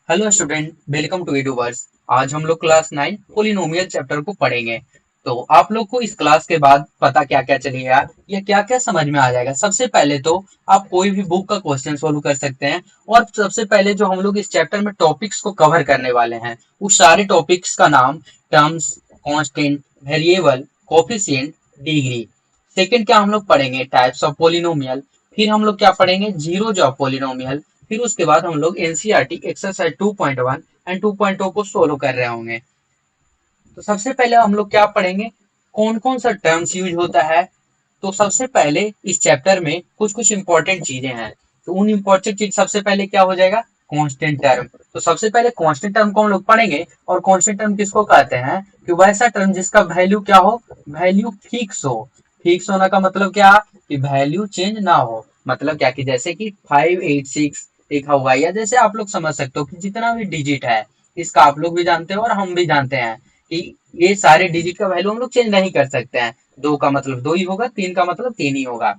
Hello student, welcome to Eduverse. आज हम लोग क्लास 9 पोलिनोमियल चैप्टर को पढ़ेंगे। तो आप लोग को इस क्लास के बाद पता क्या क्या चलेगा या क्या क्या समझ में आ जाएगा। सबसे पहले तो आप कोई भी बुक का क्वेश्चन सोल्व कर सकते हैं। और सबसे पहले जो हम लोग इस चैप्टर में टॉपिक्स को कवर करने वाले हैं, उस सारे टॉपिक्स का नाम terms, constant, variable, coefficient, degree. Second क्या हम लोग पढ़ेंगे, टाइप्स ऑफ पोलिनोमियल। फिर हम लोग क्या पढ़ेंगे, जीरोज ऑफ पोलिनोमियल। फिर उसके बाद हम लोग एनसीईआरटी एक्सरसाइज 2.1 एंड 2.0 को सोल्व कर रहे होंगे। तो सबसे पहले हम लोग क्या पढ़ेंगे, कौन कौन सा टर्म्स यूज होता है। तो सबसे पहले इस चैप्टर में कुछ कुछ इंपॉर्टेंट चीजें हैं। तो उन इंपॉर्टेंट चीज सबसे पहले क्या हो जाएगा, कांस्टेंट टर्म। तो सबसे पहले कांस्टेंट टर्म को हम लोग पढ़ेंगे। और कांस्टेंट टर्म किसको कहते हैं, कि वैसा टर्म जिसका वैल्यू क्या हो, वैल्यू फिक्स हो। फिक्स होने का मतलब क्या, कि वैल्यू चेंज ना हो। मतलब क्या, कि जैसे कि 586 लिखा हुआ है, या जैसे आप लोग समझ सकते हो कि जितना भी डिजिट है, इसका आप लोग भी जानते हो और हम भी जानते हैं कि ये सारे डिजिट का वैल्यू हम लोग चेंज नहीं कर सकते हैं। दो का मतलब दो ही होगा, तीन का मतलब तीन ही होगा।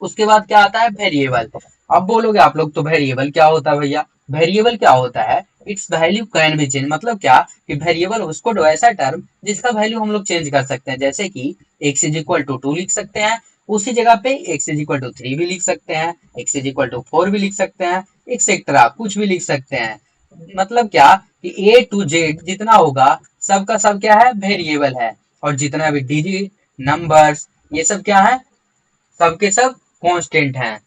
उसके बाद क्या आता है, वेरिएबल। अब बोलोगे आप लोग, तो वेरिएबल क्या होता है भैया। वेरिएबल क्या होता है, it's value can be change. मतलब क्या, कि वेरिएबल उसको ऐसा टर्म जिसका वैल्यू हम लोग चेंज कर सकते हैं। जैसे कि एक्स इज इक्वल टू 2 लिख सकते हैं, उसी जगह पे एक्स इज इक्वल टू 3 भी लिख सकते हैं, एक्स इज इक्वल टू 4 भी लिख सकते हैं, एक्सेट्रा कुछ भी लिख सकते हैं। मतलब क्या, कि ए टू जेड जितना होगा, सबका सब क्या है, वेरिएबल है। और जितना भी डिजिट, नंबर्स, ये सब क्या है, सबके सब कांस्टेंट हैं।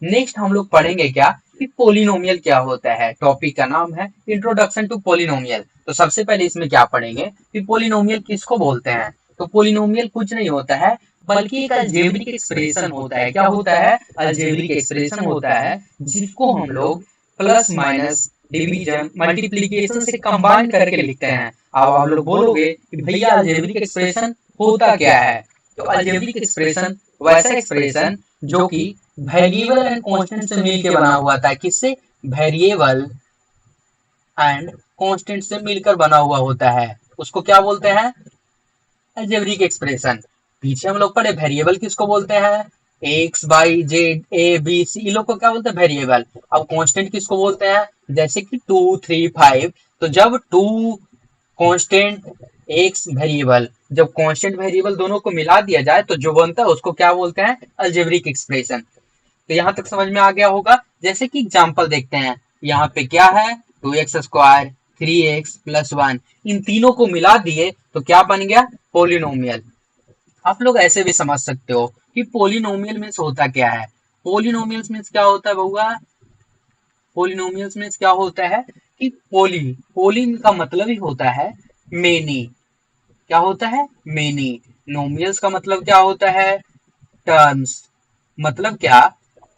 नेक्स्ट हम लोग पढ़ेंगे क्या, कि पोलिनोमियल क्या होता है। टॉपिक का नाम है इंट्रोडक्शन टू पोलिनोमियल। तो सबसे पहले इसमें क्या पढ़ेंगे, कि पोलिनोमियल किसको बोलते हैं। तो पोलिनोमियल कुछ नहीं होता है, बल्कि एक अलजेब्रिक एक्सप्रेशन होता है। क्या होता है, अलजेब्रिक एक्सप्रेशन होता है, जिसको हम लोग प्लस माइनस डिवीजन मल्टीप्लीकेशन से कंबाइन करके लिखते हैं। अब आप लोग बोलोगे कि भैया अलजेब्रिक एक्सप्रेशन होता क्या है। तो अलजेब्रिक एक्सप्रेशन वैसा एक्सप्रेशन जो कि वेरिएबल एंड कांस्टेंट से मिलकर बना हुआ था। किससे, वेरिएबल एंड कांस्टेंट से मिलकर बना हुआ होता है, उसको क्या बोलते हैं, अलजेब्रिक एक्सप्रेशन। पीछे हम लोग पढ़े वेरिएबल किसको बोलते हैं, x y z a b c, इन लोग को क्या बोलते हैं, वेरिएबल। अब कांस्टेंट किसको बोलते हैं, जैसे कि 2 3 5। तो जब टू कांस्टेंट, एक्स वेरिएबल, जब कांस्टेंट वेरिएबल दोनों को मिला दिया जाए तो जो बनता है उसको क्या बोलते हैं, अलजेब्रिक एक्सप्रेशन। तो यहाँ तक समझ में आ गया होगा। जैसे कि एग्जाम्पल देखते हैं, यहाँ पे क्या है, 2x² 3x+1, इन तीनों को मिला दिए तो क्या बन गया, पोलिनोमियल। आप लोग ऐसे भी समझ सकते हो कि पोलिनोमियल मीन्स होता क्या है। पोलिनोमियल्स मीन्स क्या होता है बउआ, पोलिनोमियल्स मीन्स क्या होता है, कि पोली, पोली का मतलब ही होता है मेनी। क्या होता है, मेनी। नोमियल्स का मतलब क्या होता है, टर्म्स। मतलब क्या,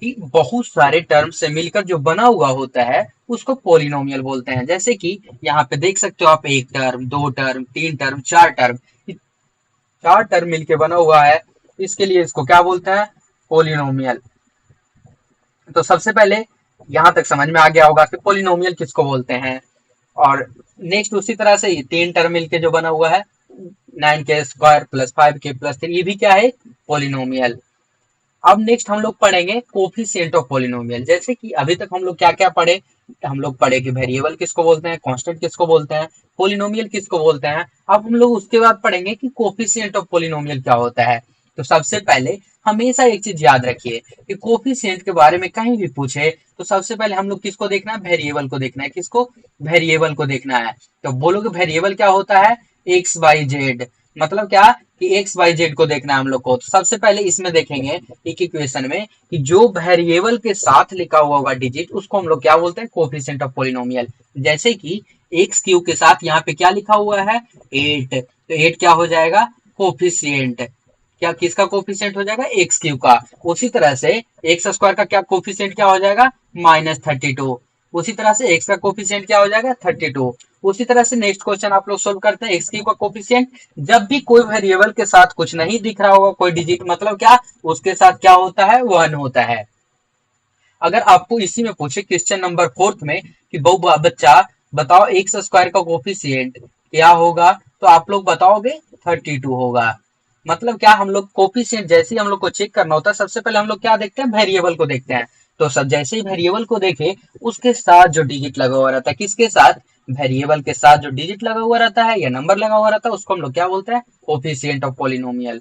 कि बहुत सारे टर्म से मिलकर जो बना हुआ होता है उसको पोलिनोमियल बोलते हैं। जैसे कि यहाँ पे देख सकते हो आप, एक टर्म, दो टर्म, तीन टर्म, चार टर्म, चार टर्म मिलके बना हुआ है, इसके लिए इसको क्या बोलते हैं, पोलिनोमियल। तो सबसे पहले यहाँ तक समझ में आ गया होगा कि पोलिनोमियल किसको बोलते हैं। और नेक्स्ट उसी तरह से ये तीन टर्म मिलके जो बना हुआ है, 9k² + 5k+3, ये भी क्या है, पोलिनोमियल। अब नेक्स्ट हम लोग पढ़ेंगे कोफिशिएंट ऑफ पोलिनोमियल। जैसे कि अभी तक हम लोग क्या क्या पढ़े, हम लोग पढ़े कि वेरिएबल किसको बोलते हैं, कांस्टेंट किसको बोलते हैं, पोलिनोमियल किसको बोलते हैं। अब हम लोग उसके बाद पढ़ेंगे कि कोफिशिएंट ऑफ पोलिनोमियल क्या होता है। तो सबसे पहले हमेशा एक चीज याद रखिए, कि कोफिशिएंट के बारे में कहीं भी पूछे तो सबसे पहले हम लोग किसको देखना है, वेरिएबल को देखना है। किसको, वेरिएबल को देखना है। तो बोलोगे वेरिएबल क्या होता है, एक्स वाई जेड। मतलब क्या, कि एक्स वाई जेड को देखना है हम लोग को। तो सबसे पहले इसमें देखेंगे एक इक्वेशन में, कि जो वेरिएबल के साथ लिखा हुआ होगा डिजिट, उसको हम लोग क्या बोलते हैं, कोफिशिएंट ऑफ पोलिनोमियल। जैसे कि एक्स क्यू के साथ यहाँ पे क्या लिखा हुआ है, 8। तो 8 क्या हो जाएगा, कोफिशिएंट। क्या, किसका कोफिशिएंट हो जाएगा, एक्स क्यू का। उसी तरह से एक्स² का क्या कोफिशिएंट क्या हो जाएगा, -32। उसी तरह से एक्स का कोफिशिएंट क्या हो जाएगा, 32। उसी तरह से नेक्स्ट क्वेश्चन आप लोग सोल्व करते हैं, एक्स क्यू का कोफिशिएंट। जब भी कोई वेरिएबल के साथ कुछ नहीं दिख रहा होगा, कोई डिजिट, मतलब क्या, उसके साथ क्या होता है, 1 होता है। अगर आपको इसी में पूछे क्वेश्चन नंबर 4 में, कि बहु बच्चा बताओ एक्स² का कोफिशिएंट क्या होगा, तो आप लोग बताओगे 32 होगा। मतलब क्या, हम लोग कोफिशिएंट जैसे ही हम लोग को चेक करना होता है, सबसे पहले हम लोग क्या देखते हैं, वेरिएबल को देखते हैं। तो सब जैसे ही वेरिएबल को देखे उसके साथ जो डिजिट लगा हुआ रहता है, किसके साथ, वेरिएबल के साथ जो डिजिट लगा हुआ रहता है या नंबर लगा हुआ रहता है, उसको हम लोग क्या बोलते हैं, कोफिशिएंट ऑफ पॉलिनोमियल।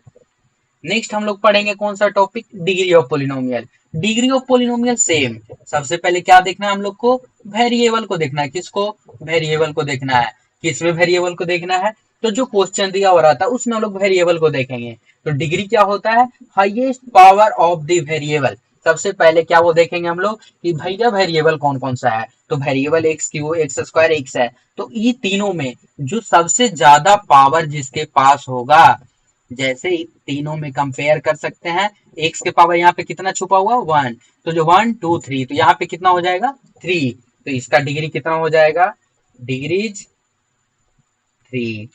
नेक्स्ट हम लोग पढ़ेंगे कौन सा topic, degree of polynomial. Degree of polynomial same, सबसे पहले क्या देखना है हम लोग को, वेरिएबल को देखना है, किसको, वेरिएबल को देखना है। किसमें वेरिएबल को देखना है, तो जो क्वेश्चन दिया हो रहा था उसमें हम लोग वेरिएबल को देखेंगे। तो डिग्री क्या होता है, highest power of the variable. सबसे पहले क्या वो देखेंगे हम लोग कि भैया वेरिएबल कौन कौन सा है, तो variable x Q, x square, x है। तो ये तीनों में जो सबसे ज्यादा पावर जिसके पास होगा, जैसे ही तीनों में कंपेयर कर सकते हैं, एक्स के पावर यहाँ पे कितना छुपा हुआ, वन, तो जो वन टू थ्री, तो यहाँ पे कितना हो जाएगा, थ्री, तो इसका डिग्री कितना हो जाएगा, डिग्रीज थ्री।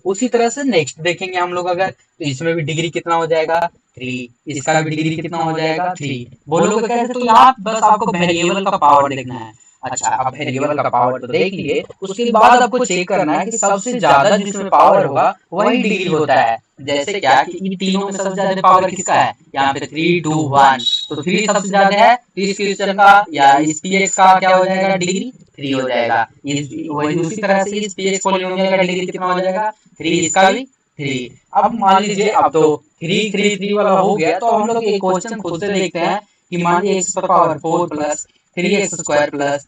उसी तरह से नेक्स्ट देखेंगे हम लोग अगर, तो इसमें भी डिग्री कितना हो जाएगा, थ्री, इसका भी डिग्री कितना हो जाएगा, थ्री। बोलोगे कैसे, तो यहाँ बस आपको वेरिएबल का पावर देखना है। अच्छा, अब वेरिएबल का पावर तो देख लिए, उसके बाद आपको चेक करना है कि सबसे ज्यादा जिसमें पावर होगा वही डिग्री होता है। जैसे क्या कि इन तीनों में सबसे ज्यादा पावर किसका है, यहाँ पे थ्री टू वन, तो थ्री सबसे ज्यादा है, तो इस क्वेश्चन का या इस पीएक्स का क्या हो जाएगा, डिग्री थ्री हो जाएगा। वही उसी तरह से इस पीएक्स पोलिनोमियल का डिग्री कितना हो जाएगा, थ्री, इसका भी थ्री। अब मान लीजिए, अब तो थ्री थ्री थ्री वाला हो गया, तो हम लोग एक क्वेश्चन खुद से देखते हैं कि मान लीजिए x power four plus three x square plus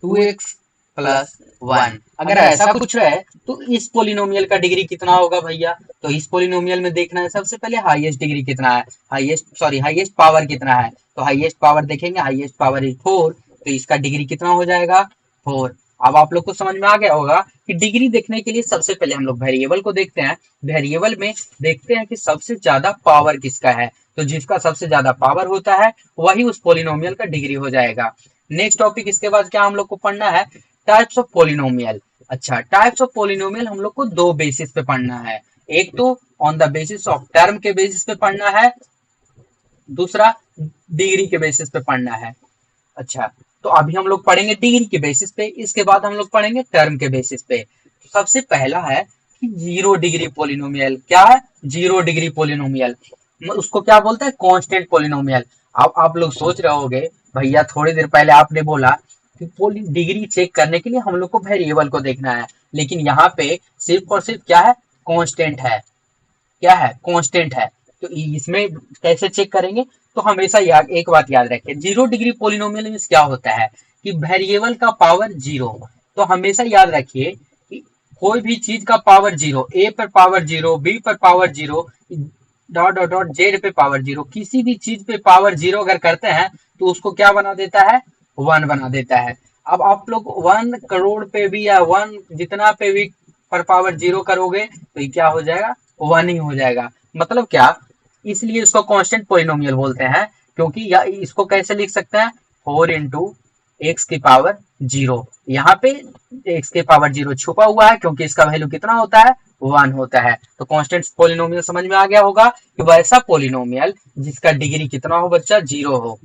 two x plus one, अगर ऐसा कुछ है तो इस पोलिनोमियल का डिग्री कितना होगा भैया। तो इस पोलिनोमियल में देखना है सबसे पहले हाईएस्ट डिग्री कितना है, हाईएस्ट पावर कितना है। तो हाईएस्ट पावर देखेंगे, हाईएस्ट पावर इज फोर, तो इसका डिग्री कितना हो जाएगा, फोर। अब आप लोग को समझ में आ गया होगा कि डिग्री देखने के लिए सबसे पहले हम लोग वेरिएबल को देखते हैं। वेरिएबल में देखते हैं कि सबसे ज्यादा पावर किसका है, तो जिसका सबसे ज्यादा पावर होता है वही उस पोलिनोमियल का डिग्री हो जाएगा। नेक्स्ट टॉपिक इसके बाद क्या हम लोग को पढ़ना है, टाइप्स ऑफ पोलिनोमियल। अच्छा, टाइप्स ऑफ पोलिनोमियल हम लोग को दो बेसिस पे पढ़ना है, एक तो on the basis of term के बेसिस पे पढ़ना है, दूसरा डिग्री के बेसिस पे पढ़ना है। अच्छा, तो अभी हम लोग पढ़ेंगे डिग्री के बेसिस पे, इसके बाद हम लोग पढ़ेंगे टर्म के बेसिस पे। तो सबसे पहला है कि जीरो डिग्री पोलिनोमियल। क्या है, जीरो डिग्री पोलिनोमियल, उसको क्या बोलते हैं, कांस्टेंट पोलिनोमियल। अब आप लोग सोच रहे होगे, भैया थोड़ी देर पहले आपने बोला कि डिग्री चेक करने के लिए हम लोग को वेरिएबल को देखना है, लेकिन यहाँ पे सिर्फ और सिर्फ क्या है, कांस्टेंट है। क्या है, कांस्टेंट है। तो इसमें कैसे चेक करेंगे, तो हमेशा याद, एक बात याद रखिए, जीरो डिग्री पोलिनोमियल में क्या होता है कि वेरिएबल का पावर जीरो। तो हमेशा याद रखिए कि कोई भी चीज का पावर जीरो, ए पर पावर जीरो, बी पर power zero, dot dot dot Z पे पावर जीरो, किसी भी चीज पे पावर जीरो अगर करते हैं तो उसको क्या बना देता है, वन बना देता है। अब आप लोग 1 करोड़ पे भी या वन जितना पे भी पर पावर जीरो करोगे तो ये क्या हो जाएगा, वन ही हो जाएगा। मतलब क्या, इसलिए इसको कांस्टेंट पोलिनोमियल बोलते हैं, क्योंकि या इसको कैसे लिख सकते हैं, फोर इंटू एक्स की पावर जीरो। यहाँ पे एक्स के पावर जीरो छुपा हुआ है क्योंकि इसका वैल्यू कितना होता है, वन होता है। तो कांस्टेंट पोलिनोमियल समझ में आ गया होगा कि वैसा पोलिनोमियल जिसका डिग्री कितना हो बच्चा, जीरो हो।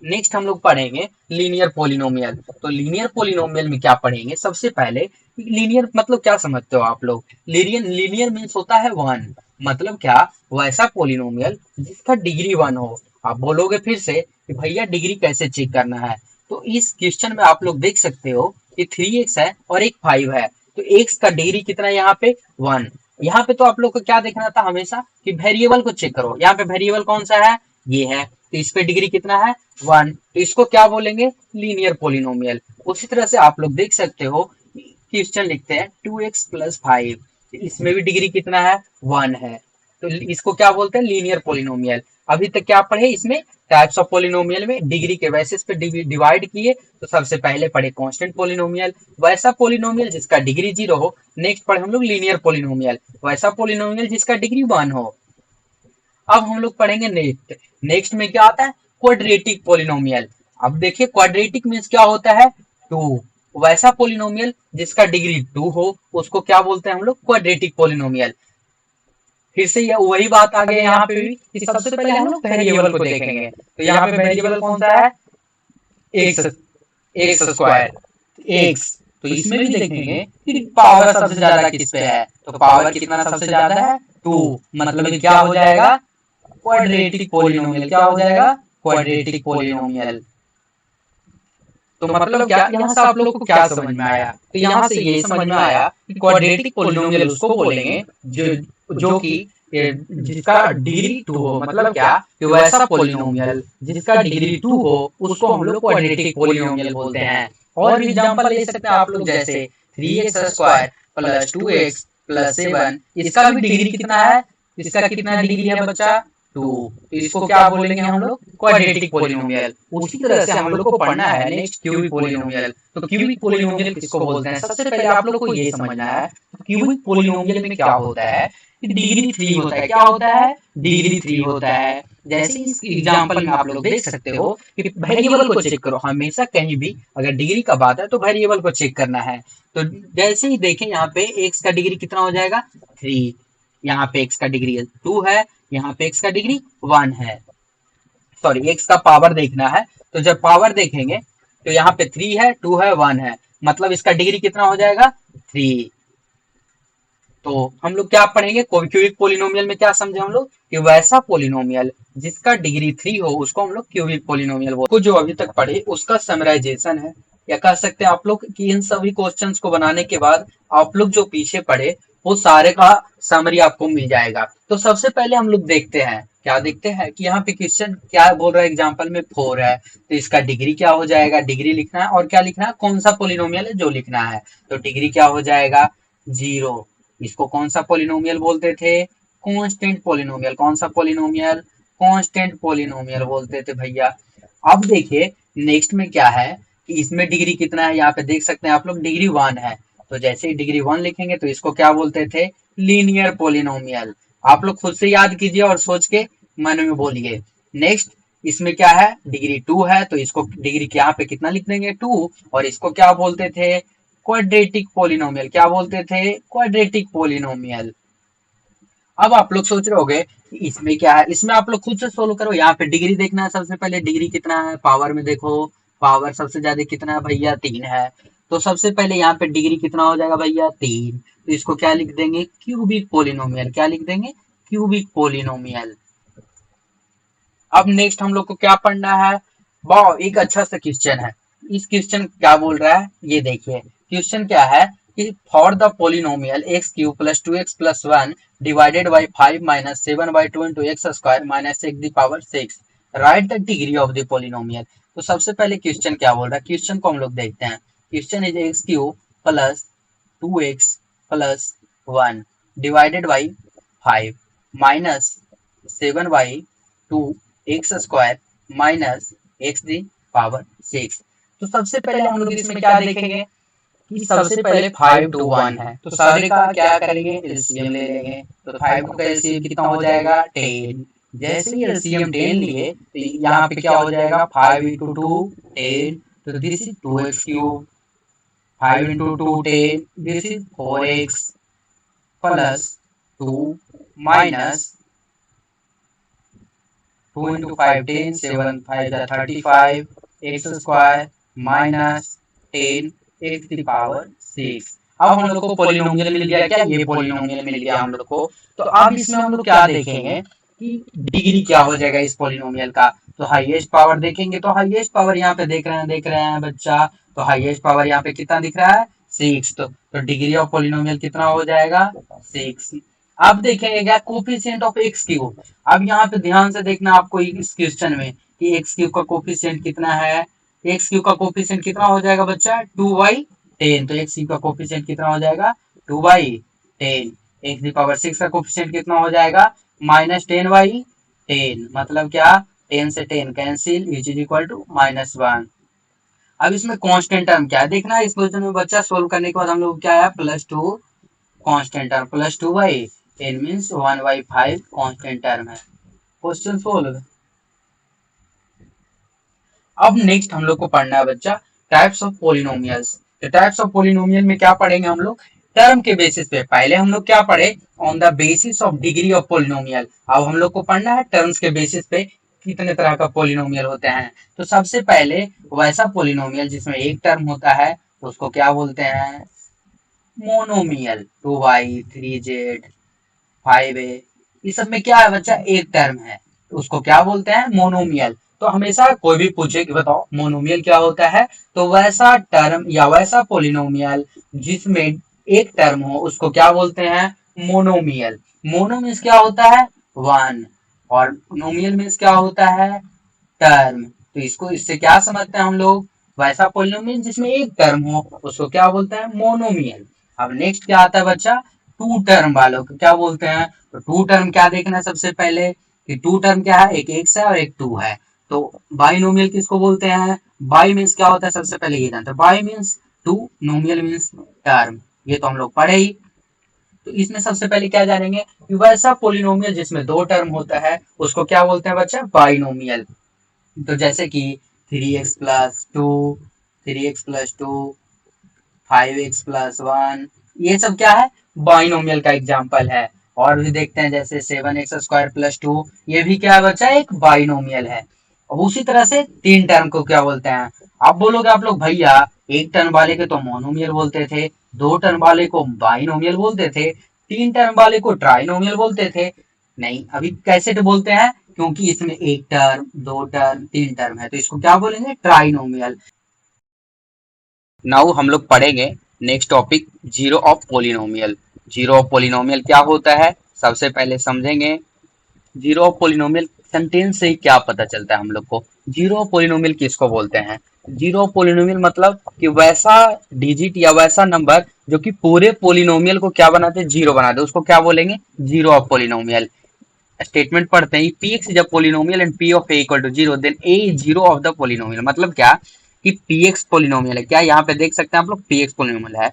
नेक्स्ट हम लोग पढ़ेंगे लीनियर पोलिनोमियल। तो लीनियर पोलिनोमियल में क्या पढ़ेंगे, सबसे पहले लीनियर मतलब क्या समझते हो आप लोग, लीनियर मीन्स होता है वन। मतलब क्या, वैसा पोलिनोमियल जिसका डिग्री वन हो। आप बोलोगे फिर से कि भैया डिग्री कैसे चेक करना है, तो इस क्वेश्चन में आप लोग देख सकते हो कि थ्री एक्स है और एक फाइव है, तो एक्स का डिग्री कितना है यहाँ पे, वन। यहाँ पे तो आप लोग को क्या देखना था हमेशा कि वेरिएबल को चेक करो, यहाँ पे वेरिएबल कौन सा है, ये है, तो इस पे डिग्री कितना है, वन, तो इसको क्या बोलेंगे, लीनियर पोलिनोमियल। उसी तरह से आप लोग देख सकते हो, क्वेश्चन लिखते हैं टू एक्स प्लस फाइव, इसमें भी डिग्री कितना है, वन है, तो इसको क्या बोलते हैं, लीनियर पोलिनोमियल। अभी तक क्या पढ़े इसमें, टाइप्स ऑफ पोलिनोमियल में डिग्री के बेसिस पे डिवाइड किए। तो सबसे पहले पढ़े कांस्टेंट पोलिनोमियल, वैसा पोलिनोमियल जिसका डिग्री जीरो हो। नेक्स्ट पढ़े हम लोग लीनियर पोलिनोमियल, वैसा पोलिनोमियल जिसका डिग्री वन हो। अब हम लोग पढ़ेंगे नेक्स्ट, नेक्स्ट में क्या आता है, क्वाड्रेटिक पोलिनोमियल। अब देखिए क्वाड्रेटिक मीन्स क्या होता है, टू, वैसा पोलिनोमियल जिसका डिग्री टू हो उसको क्या बोलते हैं हम लोग, क्वाड्रेटिक पोलिनोमियल। फिर से वही बात आ गई यहाँ पे भी कि सबसे पहले हम लोग वेरिएबल को देखेंगे। तो यहाँ पे वेरिएबल कौन सा है, एक्स, एक्स स्क्वायर, एक्स। तो इसमें भी देखेंगे कि पावर सबसे ज्यादा किस पे है, तो पावर कितना सबसे ज्यादा है, टू। मतलब क्या हो जाएगा, क्वाड्रेटिक पोलिनोमियल, क्या हो जाएगा, क्वाड्रेटिक पोलिनोमियल। तो मतलब क्या, यहाँ से आप लोग को क्या समझ में आया? तो यहाँ से ये समझ में आया कि क्वाड्रेटिक पोलिनोमियल उसको बोलेंगे जो जो कि जिसका डिग्री 2 हो। मतलब क्या, कि वैसा पोलिनोमियल जिसका डिग्री 2 हो उसको हम लोग क्वाड्रेटिक पोलिनोमियल बोलते हैं। और भी एग्जांपल ले सकते हैं आप लोग, जैसे 3x² प्लस 2x प्लस 7, इसका भी डिग्री कितना है? इसका कितना डिग्री है बच्चा? 2। तो इसको क्या बोलेंगे हम लोग? Quadratic polynomial. उसी तरह से हम लोग को पढ़ना है नेक्स्ट क्यूबिक पोलिनोमियल। तो क्यूबिक पोलिनोमियल किसको बोलते हैं? सबसे पहले आप लोग को ये समझना है क्यूबिक पोलिनोमियल में क्या होता है। डिग्री 3 होता है। क्या होता है? डिग्री 3 होता है। जैसे इस एग्जांपल में आप लोग देख सकते हो कि वेरिएबल को चेक करो। हमेशा कहीं भी अगर डिग्री का बात है तो वेरिएबल को चेक करना है। तो जैसे ही देखें यहाँ पे x का डिग्री कितना हो जाएगा? 3। यहाँ पे x का डिग्री 2 है, यहाँ पे x का डिग्री 1 है। सॉरी, x का पावर देखना है। तो जब पावर देखेंगे तो यहाँ पे 3 है, 2 है, 1 है, मतलब इसका डिग्री कितना हो जाएगा? 3। तो हम लोग क्या पढ़ेंगे? क्यूबिक पोलिनोमियल में क्या समझे हम लोग? कि वैसा पोलिनोमियल जिसका डिग्री 3 हो उसको हम लोग क्यूबिक पोलिनोमियल बोलते हैं। जो अभी तक पढ़े उसका समराइजेशन है, या कह सकते हैं आप लोग कि इन सभी क्वेश्चंस को बनाने के बाद आप लोग जो पीछे पढ़े वो सारे का समरी आपको मिल जाएगा। तो सबसे पहले हम लोग देखते हैं, क्या देखते हैं कि यहाँ पे क्वेश्चन क्या बोल रहा है। एग्जाम्पल में 4 है, तो इसका डिग्री क्या हो जाएगा? डिग्री लिखना है, और क्या लिखना है? कौन सा पोलिनोमियल है जो लिखना है। तो डिग्री क्या हो जाएगा? 0। इसको कौन सा पोलिनोमियल बोलते थे? Constant polynomial. कौन सा पोलिनोमियल? कांस्टेंट पोलिनोमियल बोलते थे भैया। अब देखिए नेक्स्ट में क्या है कि इसमें डिग्री कितना है? यहाँ पे देख सकते हैं आप लोग, डिग्री 1 है। तो जैसे ही डिग्री 1 लिखेंगे तो इसको क्या बोलते थे? Linear polynomial. आप लोग खुद से याद कीजिए और सोच के मन में बोलिए। नेक्स्ट इसमें क्या है? डिग्री 2 है, तो इसको डिग्री के यहाँ पे कितना लिख देंगे? 2। और इसको क्या बोलते थे? Quadratic polynomial. क्या बोलते थे? Quadratic polynomial. अब आप लोग सोच रहे होंगे इसमें क्या है। इसमें आप लोग खुद से सोल्व करो। यहाँ पे डिग्री देखना है, सबसे पहले डिग्री कितना है। पावर में देखो, पावर सबसे ज्यादा कितना है भैया? 3 है। तो सबसे पहले यहाँ पे डिग्री कितना हो जाएगा भैया? 3। तो इसको क्या लिख देंगे? Cubic polynomial. क्या लिख देंगे? Cubic polynomial. अब नेक्स्ट हम लोग को क्या पढ़ना है? वाह, एक अच्छा सा क्वेश्चन है। इस क्वेश्चन क्या बोल रहा है ये देखिए। क्वेश्चन क्या है कि for the polynomial x³ plus 2x plus 1 divided by 5 minus 7 by 2 into x square minus x the power 6, right the degree of the polynomial. तो सबसे पहले क्वेश्चन क्या बोल रहा है, क्वेश्चन को हम लोग देखते हैं। Question is x³ plus 2x plus 1 divided by 5 minus 7 by 2 x square minus x the power 6। तो सबसे पहले हम लोग इसमें क्या देखेंगे कि सबसे पहले 5 to 1 है, तो सारे का क्या करेंगे? एलसीएम ले लेंगे। तो 5 का एलसीएम कितना हो जाएगा? 10। जैसे ही एलसीएम 10 लिए तो यहाँ पे क्या हो जाएगा? 5 इंटू 2 10, तो this is 2x³ 5 into 2 10, this is 4x plus 2 minus 2 into 5 10, 7 5 जा 35 x स्क्वायर माइनस 10 x की पावर 6। अब हम लोग को पोलिनोमियल मिल गया। क्या? ये पोलिनोमियल मिल गया हम लोग को। तो अब इसमें हम लोग क्या देखेंगे कि डिग्री क्या हो जाएगा इस पोलिनोमियल का। तो हाईएस्ट पावर देखेंगे, तो हाईएस्ट पावर यहाँ पे देख रहे हैं बच्चा। तो हाईएस्ट पावर यहाँ पे कितना दिख रहा है? 6। तो डिग्री ऑफ पोलिनोमियल कितना हो जाएगा? 6। अब देखेंगे क्या? Coefficient of x³। अब यहाँ पे ध्यान से देखना आपको इस क्वेश्चन में कि x³ का कोफिशिएंट कितना है। x³ का कोफिशिएंट कितना हो जाएगा बच्चा? 2/10। तो x³ का कोफिशिएंट कितना हो जाएगा? 2/10। एक्स दी पावर 6 का कोफिशिएंट कितना हो जाएगा? -10/10। मतलब क्या? 10 से 10 कैंसिल, इज इक्वल टू -1। अब इसमें कांस्टेंट टर्म क्या है देखना है। इस क्वेश्चन में बच्चा सोल्व करने के बाद हम लोग क्या है? +2 constant term, +2/10 means 1/5 constant term है। Question solve. अब नेक्स्ट हम लोग को पढ़ना है बच्चा टाइप्स ऑफ पोलिनोमियल्स। तो टाइप्स ऑफ पोलिनोमियल में क्या पढ़ेंगे हम लोग? टर्म के बेसिस पे। पहले हम लोग क्या पढ़े? On the basis of degree of polynomial. अब हम लोग को पढ़ना है टर्म्स के बेसिस पे कितने तरह का पोलिनोमियल होते हैं। तो सबसे पहले वैसा पोलिनोमियल जिसमें एक टर्म होता है तो उसको क्या बोलते हैं? मोनोमियल। 2y 3z 5a, इस सब में क्या है बच्चा? एक टर्म है तो उसको क्या बोलते हैं? मोनोमियल। तो हमेशा कोई भी पूछे कि बताओ मोनोमियल क्या होता है, तो वैसा टर्म या वैसा पोलिनोमियल जिसमें एक टर्म हो उसको क्या बोलते हैं, मोनोमियल। मोनो मीन्स क्या होता है, वन, और नोमियल मीन्स क्या होता है, टर्म। तो इसको इससे क्या समझते हैं हम लोग, वैसा पोलिनोमियल जिसमें एक टर्म हो उसको क्या बोलते हैं, मोनोमियल। अब नेक्स्ट क्या आता है बच्चा, टू टर्म वालों को क्या बोलते हैं। तो टू टर्म क्या देखना है सबसे पहले, कि टू टर्म क्या है, एक एक्स है और एक टू है। तो बाइनोमियल किसको बोलते हैं, बाई मीन्स क्या होता है, सबसे पहले ये जानते हैं, bi means two, nomial means term, ये तो हम लोग पढ़े ही। तो इसमें सबसे पहले क्या जानेंगे कि वैसा पोलिनोमियल जिसमें दो टर्म होता है उसको क्या बोलते हैं बच्चा, बाइनोमियल। तो जैसे कि 3x+2, 3x+2, 5x+1, ये सब क्या है, बाइनोमियल का एग्जाम्पल है। और भी देखते हैं जैसे 7x² + 2, ये भी क्या है बच्चा, एक बाइनोमियल है। अब उसी तरह से तीन टर्म को क्या बोलते हैं। आप बोलोगे आप लोग भैया एक टर्म वाले के तो मोनोमियल बोलते थे, दो टर्म वाले को बाइनोमियल बोलते थे, तीन टर्म वाले को ट्राइनोमियल बोलते थे। नहीं, अभी कैसे तो बोलते हैं, क्योंकि इसमें एक टर्म, दो टर्म, तीन टर्म है, तो इसको क्या बोलेंगे, ट्राइनोमियल। नाउ हम लोग पढ़ेंगे next topic, zero of polynomial. Zero of polynomial क्या होता है, सबसे पहले समझेंगे। जीरो ऑफ पोलिनोमियल सेंटेंस से ही क्या पता चलता है हम लोग को, जीरो ऑफ पोलिनोमियल किसको बोलते हैं। जीरो ऑफ पोलिनोमियल मतलब कि वैसा डिजिट या वैसा नंबर जो कि पूरे पोलिनोमियल को क्या बनाते हैं, जीरो बना दे, उसको क्या बोलेंगे, जीरो ऑफ पोलिनोमियल। स्टेटमेंट पढ़ते हैं, p x is a polynomial and p of a equal to zero, then a is zero of the polynomial. मतलब क्या कि पी एक्स पोलिनोमियल है, क्या यहाँ पे देख सकते हैं आप लोग, पी एक्स पोलिनोमियल है,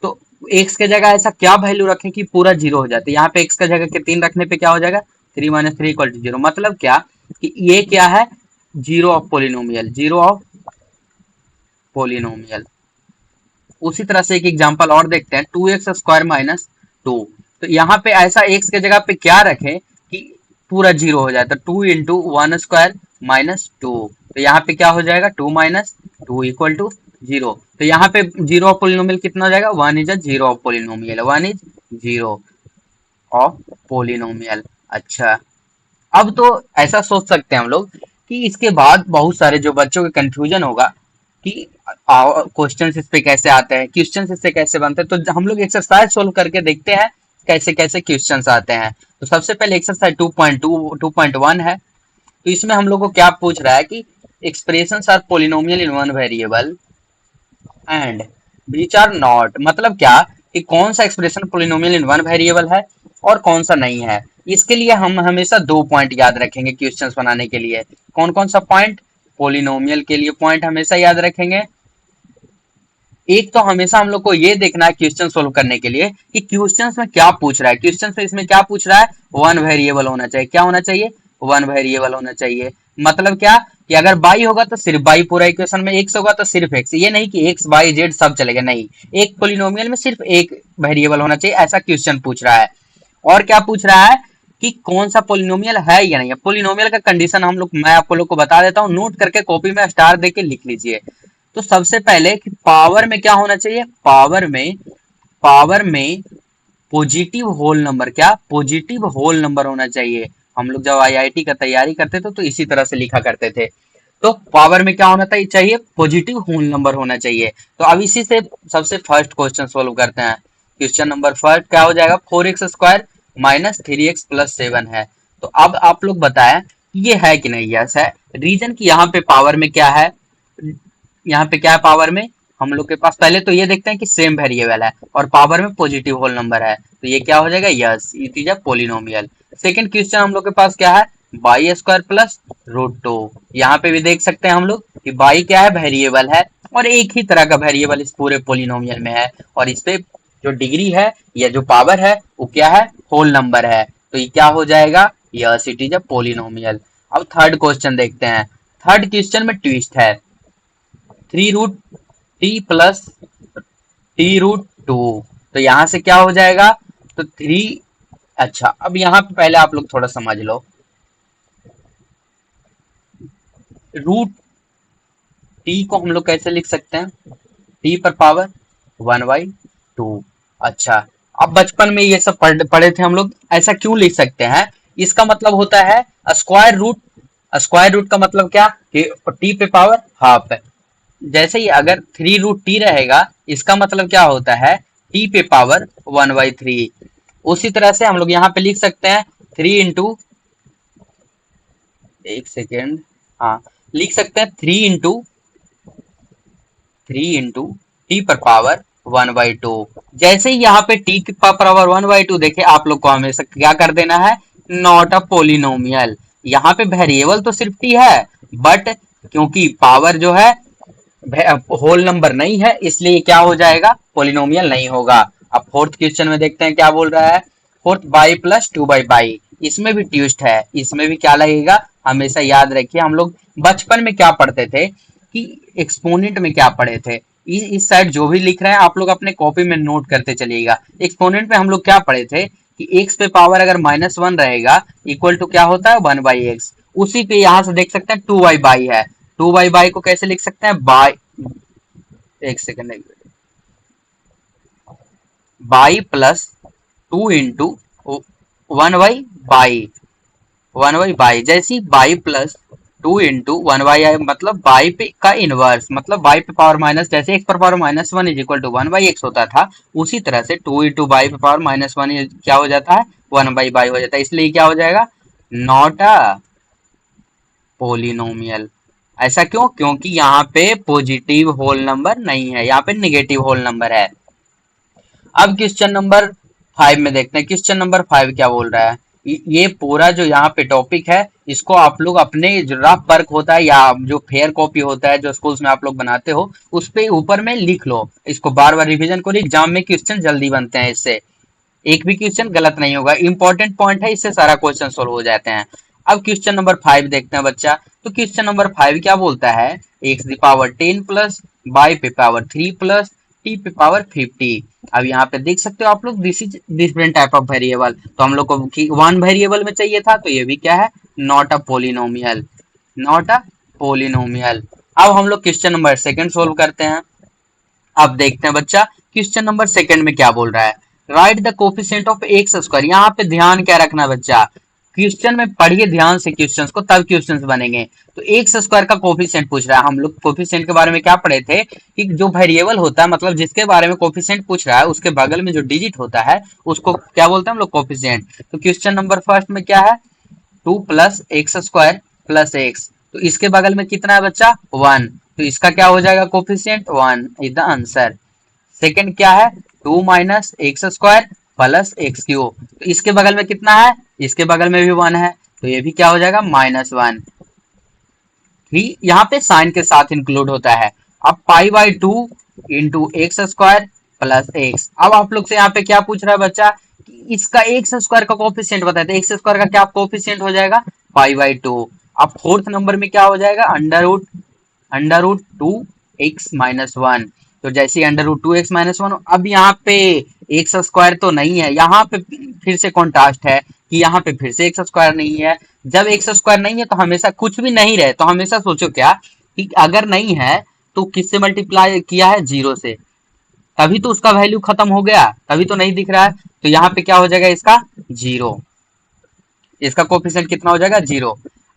तो एक्स के जगह ऐसा क्या वैल्यू रखें कि पूरा जीरो हो जाए। यहाँ पे एक्स का जगह के तीन रखने पे क्या हो जाएगा, 3 - 3 इक्वल टू जीरो। मतलब क्या कि ये क्या है, zero of polynomial, zero of polynomial. उसी तरह से एक एग्जांपल और देखते हैं, 2x² - 2। तो यहाँ पे ऐसा x के जगह पे क्या रखें कि पूरा जीरो हो जाए, तो 2 × 1² - 2। तो यहाँ पे क्या हो जाएगा, 2 - 2 इक्वल टू जीरो। तो यहाँ पे जीरो ऑफ पोलिनोमियल कितना हो जाएगा, 1 is a zero of polynomial, 1 is zero of polynomial. अच्छा, अब तो ऐसा सोच सकते हैं हम लोग कि इसके बाद बहुत सारे जो बच्चों के कंफ्यूजन होगा कि क्वेश्चन इस पे कैसे आते हैं, क्वेश्चन इससे कैसे बनते हैं, तो हम लोग एक्सरसाइज सोल्व करके देखते हैं कैसे कैसे क्वेश्चन आते हैं। तो सबसे पहले एक्सरसाइज 2.1 है। तो इसमें हम लोग को क्या पूछ रहा है कि expression are polynomial in one variable and which are not. मतलब क्या कि कौन सा expression polynomial in one variable है और कौन सा नहीं है। इसके लिए हम हमेशा दो पॉइंट याद रखेंगे क्वेश्चंस बनाने के लिए। कौन कौन सा पॉइंट, पोलिनोमियल के लिए पॉइंट हमेशा याद रखेंगे। एक तो हमेशा हम लोग को ये देखना है क्वेश्चन सोल्व करने के लिए कि क्वेश्चन में क्या पूछ रहा है। क्वेश्चन में इसमें क्या पूछ रहा है, वन वेरिएबल होना चाहिए। क्या होना चाहिए, वन वेरिएबल होना चाहिए। मतलब क्या कि अगर बाई होगा तो सिर्फ बाई पूरा इक्वेशन में, एक्स होगा तो सिर्फ एक्स। ये नहीं कि एक्स वाई जेड सब चलेगा, नहीं, एक पोलिनोमियल में सिर्फ एक वेरिएबल होना चाहिए, ऐसा क्वेश्चन पूछ रहा है। और क्या पूछ रहा है कि कौन सा पोलिनोमियल है या नहीं है। पोलिनोमियल का कंडीशन हम लोग, मैं आप लोग को बता देता हूँ, नोट करके कॉपी में स्टार देके लिख लीजिए। तो सबसे पहले कि पावर में क्या होना चाहिए, पावर में पॉजिटिव होल नंबर, क्या पॉजिटिव होल नंबर होना चाहिए। हम लोग जब आईआईटी का तैयारी करते थे तो इसी तरह से लिखा करते थे। तो पावर में क्या होना चाहिए, पॉजिटिव होल नंबर होना चाहिए। तो अब इसी से सबसे फर्स्ट क्वेश्चन सोल्व करते हैं। क्वेश्चन नंबर फर्स्ट क्या हो जाएगा, 4x² - 3x + 7 है। तो अब आप लोग बताएं ये है कि नहीं, यस है। रीजन की यहाँ पे पावर में क्या है, यहाँ पे क्या है पावर में, हम लोग के पास पहले तो ये देखते हैं कि सेम वेरिएबल है और पावर में पॉजिटिव होल नंबर है, तो ये क्या हो जाएगा, yes, it is a polynomial. Second question हम लोग के पास क्या है, y² + √2। यहाँ पे भी देख सकते हैं हम लोग कि y क्या है, वेरिएबल है, और एक ही तरह का वेरिएबल इस पूरे पोलिनोमियल में है, और इस पे जो डिग्री है या जो पावर है वो क्या है, होल नंबर है। तो ये क्या हो जाएगा, yes, it is a polynomial. अब थर्ड क्वेश्चन देखते हैं। थर्ड क्वेश्चन में ट्विस्ट है, 3√t + t√2। तो यहां से क्या हो जाएगा, तो थ्री, अच्छा अब यहाँ पे पहले आप लोग थोड़ा समझ लो, रूट टी को हम लोग कैसे लिख सकते हैं, टी पर पावर 1/2। अच्छा, अब बचपन में ये सब पढ़े थे हम लोग, ऐसा क्यों लिख सकते हैं, इसका मतलब होता है स्क्वायर रूट स्क्वायर रूट का मतलब क्या कि टी पे पावर हाफ है। जैसे ही अगर 3√t रहेगा, इसका मतलब क्या होता है, टी पे पावर 1/3। उसी तरह से हम लोग यहाँ पे लिख सकते हैं 3 इंटू, एक सेकेंड, हाँ, लिख सकते हैं 3 इंटू टी पर पावर 1/2। जैसे ही यहाँ पे टी की पावर 1/2 देखे, आप लोग को हमेशा क्या कर देना है, नॉट अ पोलिनोमियल। यहाँ पे वेरिएबल तो सिर्फ टी है, बट क्योंकि पावर जो है होल नंबर नहीं है, इसलिए क्या हो जाएगा, पोलिनोमियल नहीं होगा। अब फोर्थ क्वेश्चन में देखते हैं क्या बोल रहा है। फोर्थ, बाई प्लस 2/बाई, इसमें भी ट्विस्ट है, इसमें भी क्या लगेगा, हमेशा याद रखिए हम लोग बचपन में क्या पढ़ते थे कि एक्सपोनेंट में क्या पढ़े थे। इस साइड जो भी लिख रहे हैं आप लोग अपने कॉपी में नोट करते चलिएगा। एक्सपोनेंट में हम लोग क्या पढ़े थे कि एक्स पे पावर अगर -1 रहेगा, इक्वल टू क्या होता है, 1/x। उसी पे यहाँ से देख सकते हैं 2/बाई है। 2/बाई को कैसे लिख सकते हैं, बाई, एक सेकेंड, बाई प्लस 2 इंटू 1/बाई, 1/बाई। जैसी बाई प्लस 2 इंटू 1/आई, मतलब बाई पे का इनवर्स, मतलब बाई पे पावर माइनस, जैसे एक्स पर power -1 is equal to 1/x होता था, उसी तरह से 2 इंटू बाई पे पावर -1 क्या हो जाता है, 1/बाई हो जाता है। इसलिए क्या हो जाएगा, नॉट अ पोलिनोमियल। ऐसा क्यों, क्योंकि यहाँ पे पॉजिटिव होल नंबर नहीं है, यहाँ पे निगेटिव होल नंबर है। अब क्वेश्चन नंबर 5 में देखते हैं, क्वेश्चन नंबर 5 क्या बोल रहा है। ये पूरा जो यहाँ पे टॉपिक है, इसको आप लोग अपने जो रफ वर्क होता है या जो फेयर कॉपी होता है जो स्कूल्स में आप लोग बनाते हो, उस पे ऊपर में लिख लो, इसको बार बार रिवीजन करो, एग्जाम में क्वेश्चन जल्दी बनते हैं इससे, एक भी क्वेश्चन गलत नहीं होगा, इंपॉर्टेंट पॉइंट है, इससे सारा क्वेश्चन सोल्व हो जाते हैं। अब क्वेश्चन नंबर 5 देखते हैं बच्चा। तो क्वेश्चन नंबर 5 क्या बोलता है, x the power 10 plus by पे पावर 3 प्लस टी पे पावर 50। अब यहाँ पे देख सकते हो आप लोग, this is different type of variable. तो हम लोग को वन वेरिएबल में चाहिए था, तो ये भी क्या है, not a polynomial, not a polynomial. अब हम लोग क्वेश्चन नंबर सेकंड सोल्व करते हैं। अब देखते हैं बच्चा, क्वेश्चन नंबर सेकंड में क्या बोल रहा है, right the coefficient of x square. यहाँ पे ध्यान क्या रखना है बच्चा, क्वेश्चन में पढ़िए ध्यान से क्वेश्चंस को, तब क्वेश्चंस बनेंगे। तो एक्स स्क्वायर का कोफिशिएंट पूछ रहा है। हम लोग कोफिशिएंट के बारे में क्या पढ़े थे कि जो वेरिएबल होता है, मतलब जिसके बारे में कोफिशिएंट पूछ रहा है, उसके बगल में जो डिजिट होता है उसको क्या बोलते हैं हम लोग, कोफिशिएंट। तो क्वेश्चन नंबर फर्स्ट में क्या है, 2 + x² + x, तो इसके बगल में कितना है बच्चा, 1, तो इसका क्या हो जाएगा, coefficient 1 is the answer. Second क्या है, 2 - x² + x³ तो इसके बगल में कितना है, इसके बगल में भी 1 है, तो ये भी क्या हो जाएगा, -1। ही यहाँ पे साइन के साथ इंक्लूड होता है। अब π/2 इंटू x² + x। अब आप लोग से यहाँ पे क्या पूछ रहा है बच्चा कि इसका x² का कोफिशिएंट बताए, तो x² का क्या कोफिशिएंट हो जाएगा, π/2। अब फोर्थ नंबर में क्या हो जाएगा, अंडर रूट 2x - 1। तो जैसे अंडर रूट 2x - 1, अब यहाँ पे x² तो नहीं है, यहाँ पे फिर से कॉन्ट्रास्ट है कि यहाँ पे फिर से x² नहीं है। जब x² नहीं है तो हमेशा कुछ भी नहीं रहे, तो हमेशा सोचो क्या कि अगर नहीं है तो किससे मल्टीप्लाई किया है, 0 से, तभी तो उसका वैल्यू खत्म हो गया, तभी तो नहीं दिख रहा है। तो यहाँ पे क्या हो जाएगा, इसका 0, इसका कोफिशिएंट कितना हो जाएगा, 0।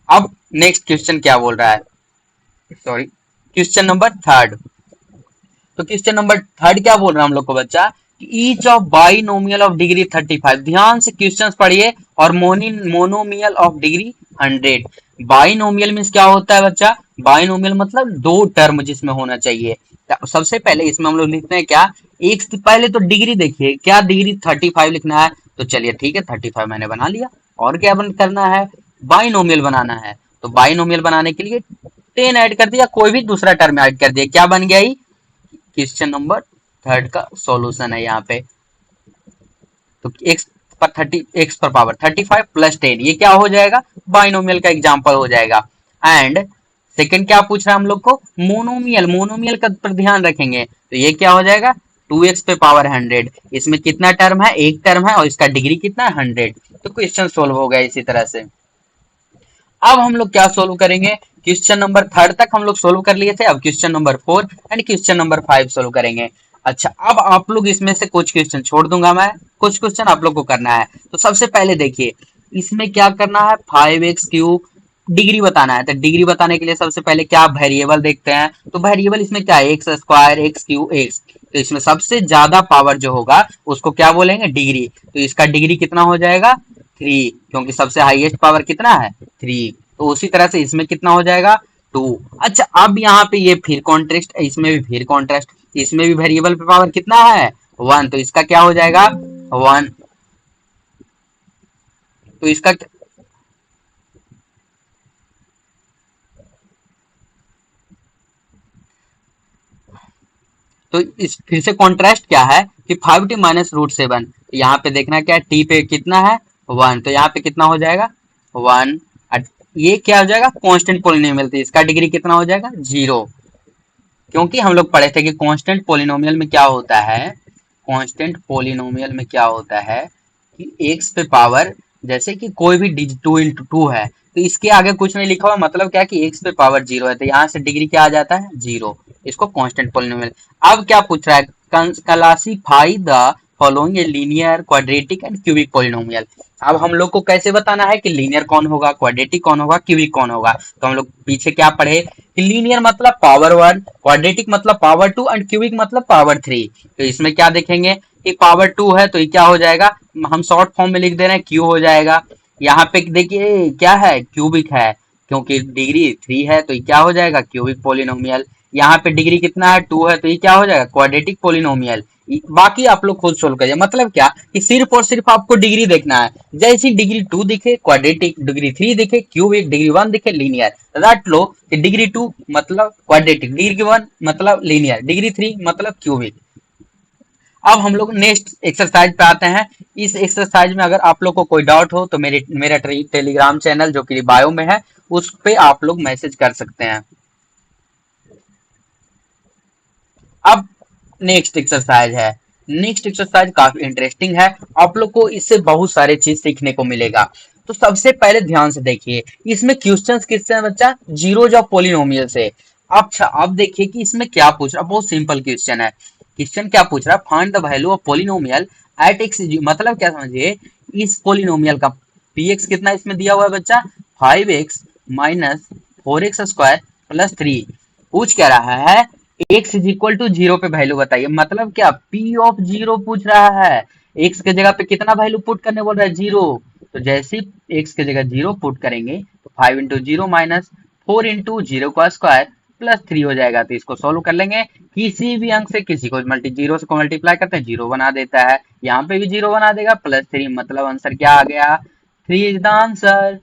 अब नेक्स्ट क्वेश्चन क्या बोल रहा है, सॉरी, क्वेश्चन नंबर थर्ड। तो क्वेश्चन नंबर थर्ड क्या बोल रहा है हम लोग को बच्चा, each of binomial of degree 35। ध्यान से क्वेश्चंस पढ़िए, और monomial of degree 100। Binomial means क्या होता है बच्चा, बाइनोमियल मतलब दो टर्म जिसमें होना चाहिए। तो सबसे पहले इसमें हम लोग लिखते हैं क्या, एक पहले तो डिग्री देखिए, क्या डिग्री 35 लिखना है, तो चलिए ठीक है 35 मैंने बना लिया। और क्या करना है, बाइनोमियल बनाना है, तो बाइनोमियल बनाने के लिए 10 ऐड कर दिया, कोई भी दूसरा टर्म ऐड कर दिया, क्या बन गया ही, क्वेश्चन नंबर थर्ड का सॉल्यूशन है यहाँ पे। तो एक्स पर पावर 35 + 10, ये क्या हो जाएगा, बाइनोमियल का एग्जांपल हो जाएगा। एंड सेकंड क्या पूछ रहा है हम लोग को, मोनोमियल, मोनोमियल का पर ध्यान रखेंगे, तो ये क्या हो जाएगा, 2x पे पावर 100। इसमें कितना टर्म है, एक टर्म है, और इसका डिग्री कितना है, 100। तो क्वेश्चन सोल्व हो गया इसी तरह से। अब हम लोग क्या सोल्व करेंगे, क्वेश्चन नंबर थर्ड तक हम लोग सोल्व कर लिए थे, अब question number 4 and question number 5 solve करेंगे। अच्छा, अब आप लोग इसमें से कुछ क्वेश्चन छोड़ दूंगा मैं, कुछ क्वेश्चन आप लोग को करना है। तो सबसे पहले देखिए, इसमें क्या करना है, 5x³ डिग्री बताना है, तो डिग्री बताने के लिए सबसे पहले क्या वेरिएबल देखते हैं। तो वेरिएबल इसमें क्या है, x square, x Q, x. तो इसमें सबसे ज्यादा पावर जो होगा उसको क्या बोलेंगे, डिग्री। तो इसका डिग्री कितना हो जाएगा, 3, क्योंकि सबसे हाईएस्ट पावर कितना है, 3। तो उसी तरह से इसमें कितना हो जाएगा, 2। अच्छा, अब यहाँ पे ये फिर कॉन्ट्रास्ट, इसमें भी फिर कॉन्ट्रास्ट, इसमें भी वेरिएबल पे पावर कितना है, 1। तो इसका क्या हो जाएगा, 1। तो इसका, तो इस फिर से कॉन्ट्रास्ट क्या है कि 5t माइनस रूट 7। यहाँ पे देखना क्या है, टी पे कितना है, 1। तो यहाँ पे कितना हो जाएगा, 1। ये क्या हो जाएगा, कांस्टेंट पोलिनोमियल। तो इसका डिग्री कितना हो जाएगा, 0। क्योंकि हम लोग पढ़े थे कि कांस्टेंट पोलिनोमियल में क्या होता है, कांस्टेंट पोलिनोमियल में क्या होता है कि एक्स पे पावर, जैसे कि कोई भी डिजिट 2 into 2 है, तो इसके आगे कुछ नहीं लिखा हुआ, मतलब क्या कि एक्स पे पावर 0 है, तो यहाँ से डिग्री क्या आ जाता है, 0। इसको कांस्टेंट पोलिनोमियल। अब क्या पूछ रहा है, classify the following a linear, quadratic and cubic polynomial. अब हम लोग को कैसे बताना है कि लीनियर कौन होगा, क्वाड्रेटिक कौन होगा, क्यूबिक कौन होगा। तो हम लोग पीछे क्या पढ़े कि लीनियर मतलब पावर 1, क्वाड्रेटिक मतलब पावर 2 एंड क्यूबिक मतलब पावर 3। तो इसमें क्या देखेंगे कि पावर 2 है तो ये क्या हो जाएगा, हम शॉर्ट फॉर्म में लिख दे रहे हैं, क्यू हो जाएगा। यहाँ पे देखिए क्या है, क्यूबिक है, क्योंकि डिग्री 3 है तो ये क्या हो जाएगा, क्यूबिक पोलिनोमियल। यहाँ पे डिग्री कितना है, 2 है, तो ये क्या हो जाएगा, क्वाड्रेटिक पोलिनोमियल। बाकी आप लोग खुद सोल्व करिए। मतलब क्या कि सिर्फ और सिर्फ आपको डिग्री देखना है, जैसी डिग्री 2 दिखे क्वाड्रेटिक, डिग्री 3 दिखे क्यूबिक, डिग्री 1 दिखे लीनियर, रट लो कि डिग्री 2 मतलब क्वाड्रेटिक, डिग्री 1 मतलब लीनियर, डिग्री 3 मतलब क्यूबिक। अब हम लोग नेक्स्ट एक्सरसाइज पे आते हैं। इस एक्सरसाइज में अगर आप लोग को कोई डाउट हो तो मेरा टेलीग्राम चैनल जो कि बायो में है, उस पे आप लोग मैसेज कर सकते हैं। अब नेक्स्ट एक्सरसाइज है, नेक्स्ट एक्सरसाइज काफी इंटरेस्टिंग है, आप लोग को इससे बहुत सारे चीज सीखने को मिलेगा। तो सबसे पहले ध्यान से देखिए, इसमें क्वेश्चंस किससे है बच्चा, जीरोज ऑफ पोलिनोमियल से। अच्छा, अब देखिए कि इसमें क्या पूछ रहा, बहुत सिंपल क्वेश्चन है। क्वेश्चन क्या पूछ रहा है, find the value of polynomial at x. मतलब क्या समझिए, इस पोलिनोमियल का पी एक्स कितना इसमें दिया हुआ है बच्चा, 5x माइनस 4x² प्लस 3। पूछ क्या रहा है, एक्स इज इक्वल टू 0 पे वैल्यू बताइए। मतलब क्या, पी ऑफ 0 पूछ रहा है, एक्स के जगह पे कितना वैल्यू पुट करने बोल रहा है, 0। तो जैसे ही एक्स के जगह 0 पुट करेंगे तो 5 into 0 माइनस 4 into 0 का स्क्वायर प्लस 3 हो जाएगा। तो इसको सोल्व कर लेंगे, किसी भी अंक से किसी को जीरो से मल्टीप्लाई करते हैं, 0 बना देता है, यहाँ पे भी 0 बना देगा, प्लस 3। मतलब आंसर क्या आ गया, 3 is the answer.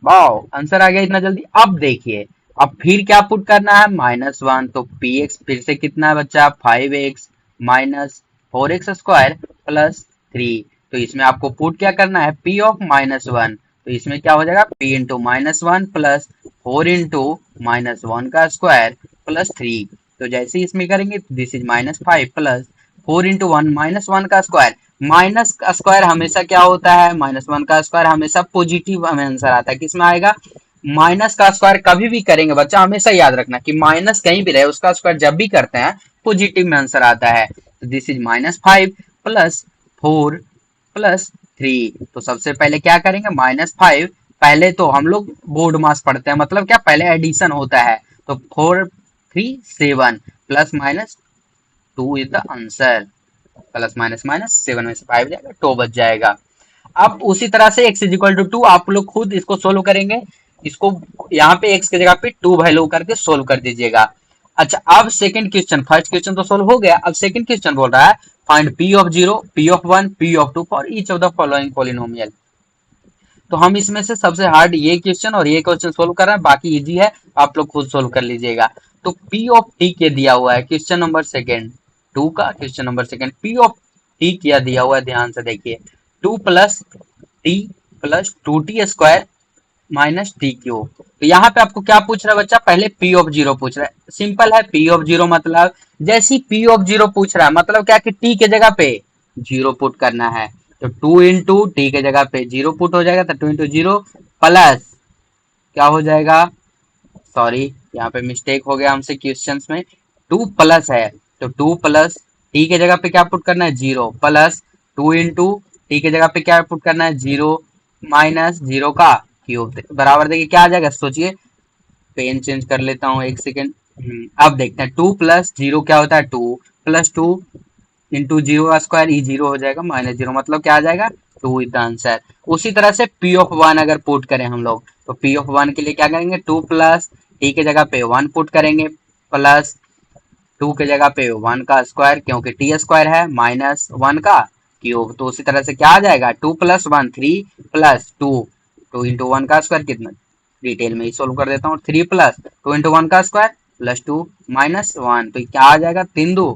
Wow, answer आ गया इतना जल्दी। अब देखिए, अब फिर क्या पुट करना है, -1। तो पी एक्स फिर से कितना है बच्चा, 5x माइनस 4x² प्लस 3। तो इसमें आपको पुट क्या करना है, p ऑफ -1। तो इसमें क्या हो जाएगा, p इंटू -1 प्लस 4 into -1 का स्क्वायर प्लस 3। तो जैसे ही इसमें करेंगे, दिस इज -5 प्लस 4 into 1 -1 का स्क्वायर। माइनस का स्क्वायर हमेशा क्या होता है, -1 का स्क्वायर हमेशा पॉजिटिव हमें आंसर आता है, किसमें आएगा, माइनस का स्क्वायर कभी भी करेंगे बच्चा, हमेशा याद रखना कि माइनस कहीं भी रहे उसका स्क्वायर जब भी करते हैं पॉजिटिव में आंसर आता है। तो दिस इज -5 प्लस 4 प्लस 3। तो सबसे पहले क्या करेंगे, -5, पहले तो हम लोग बोर्ड मास पढ़ते हैं, मतलब क्या, पहले एडिशन होता है। तो 4 3 7 plus minus 2 is the answer. Plus minus minus 7 में से 5 जाएगा, 2 बच जाएगा। अब उसी तरह से x इज इक्वल टू 2, आप लोग खुद इसको सोल्व करेंगे। इसको यहाँ पे x की जगह पे 2 वैल्यू करके सोल्व कर दीजिएगा। अच्छा, अब सेकंड क्वेश्चन, फर्स्ट क्वेश्चन तो सोल्व हो गया, अब सेकंड क्वेश्चन बोल रहा है find p of 0, p of 1, p of 2 for each of the following polynomial. तो हम इसमें से सबसे हार्ड ये क्वेश्चन और ये क्वेश्चन सोल्व कर रहे हैं, बाकी इजी है, आप लोग खुद सोल्व कर लीजिएगा। तो p ऑफ t के दिया हुआ है क्वेश्चन नंबर सेकंड, 2 का question number second, p of t क्या दिया हुआ है, ध्यान से देखिए, 2 plus T plus 2t² minus T Q. तो यहाँ पे आपको क्या पूछ रहा है बच्चा, पहले p ऑफ 0 पूछ रहा है। सिंपल है, p ऑफ 0 मतलब जैसी p ऑफ 0 पूछ रहा है, मतलब क्या कि t के जगह पे 0 पुट करना है। तो 2 इंटू टी के जगह पे 0 पुट हो जाएगा, तो 2 into 0 प्लस क्या हो जाएगा, सॉरी यहाँ पे मिस्टेक हो गया हमसे क्वेश्चंस में, 2 प्लस है, तो 2 प्लस टी के जगह पे क्या पुट करना है, 0 प्लस 2 इंटू टी के जगह पे क्या पुट करना है, 0 माइनस 0 का क्यूब बराबर देखिए क्या आ जाएगा, सोचिए। पेन चेंज कर लेता हूँ एक सेकेंड। अब देखते हैं, 2 + 0 क्या होता है, 2 + 2 इंटू जीरो का स्क्वायर, ई जीरो हो जाएगा, -0 मतलब क्या आ जाएगा, 2 इज द आंसर। उसी तरह से P(1) अगर पुट करें हम लोग, तो P(1) के लिए क्या करेंगे, 2 प्लस टी के जगह पे 1 पुट करेंगे, प्लस 2 के जगह पे 1 का स्क्वायर, क्योंकि टी स्क्वायर है, -1 का क्यूब। तो उसी तरह से क्या आ जाएगा, 2 + 1 3 प्लस 2, 2 × 1 का स्क्वायर कितना, डिटेल में ही सोल्व कर देता हूँ, 3 प्लस 2 × 1 का स्क्वायर प्लस 2 -1, तो क्या आ जाएगा, 3 2